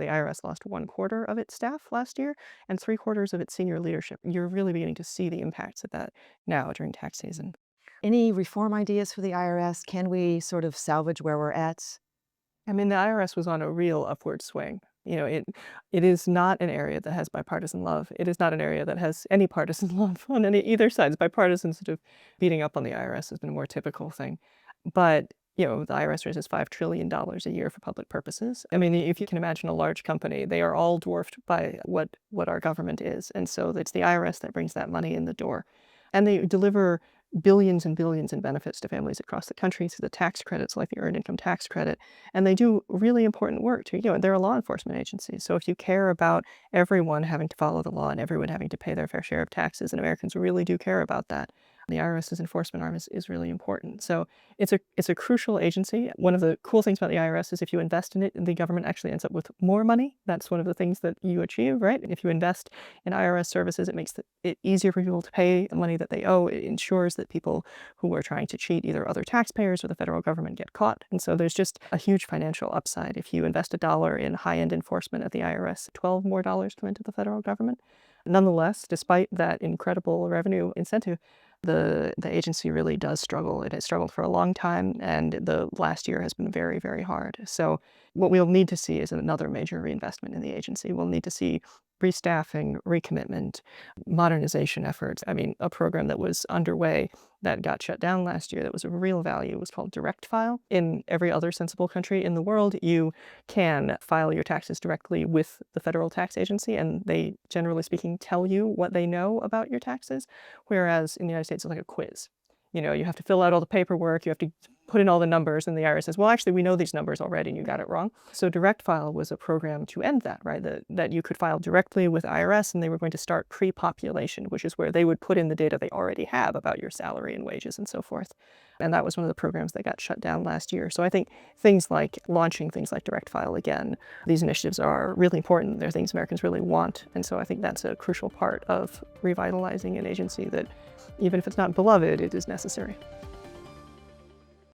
the IRS lost 1/4 of its staff last year and 3/4 of its senior leadership. You're really beginning to see the impacts of that now during tax season. Any reform ideas for the IRS? Can we sort of salvage where we're at? I mean, the IRS was on a real upward swing. It is not an area that has bipartisan love. It is not an area that has any partisan love on either side. It's bipartisan sort of beating up on the IRS has been a more typical thing. But, the IRS raises $5 trillion a year for public purposes. I mean, if you can imagine a large company, they are all dwarfed by what our government is. And so it's the IRS that brings that money in the door. And they deliver billions and billions in benefits to families across the country through the tax credits like the Earned Income Tax Credit. And they do really important work too. They're a law enforcement agency. So if you care about everyone having to follow the law and everyone having to pay their fair share of taxes, and Americans really do care about that, the IRS's enforcement arm is really important. So it's a crucial agency. One of the cool things about the IRS is if you invest in it, the government actually ends up with more money. That's one of the things that you achieve, right? If you invest in IRS services, it makes it easier for people to pay the money that they owe. It ensures that people who are trying to cheat either other taxpayers or the federal government get caught. And so there's just a huge financial upside. If you invest $1 in high-end enforcement at the IRS, $12 more come into the federal government. Nonetheless, despite that incredible revenue incentive, the agency really does struggle. It has struggled for a long time, and the last year has been very, very hard. So what we'll need to see is another major reinvestment in the agency. We'll need to see restaffing, recommitment, modernization efforts. I mean, a program that was underway that got shut down last year that was of real value was called Direct File. In every other sensible country in the world, you can file your taxes directly with the federal tax agency, and they, generally speaking, tell you what they know about your taxes, whereas in the United States, it's like a quiz. You have to fill out all the paperwork, you have to put in all the numbers, and the IRS says, well, actually, we know these numbers already, and you got it wrong. So Direct File was a program to end that, right? That you could file directly with IRS, and they were going to start pre-population, which is where they would put in the data they already have about your salary and wages and so forth. And that was one of the programs that got shut down last year. So I think launching things like Direct File again, these initiatives are really important. They're things Americans really want. And so I think that's a crucial part of revitalizing an agency that, even if it's not beloved, it is necessary.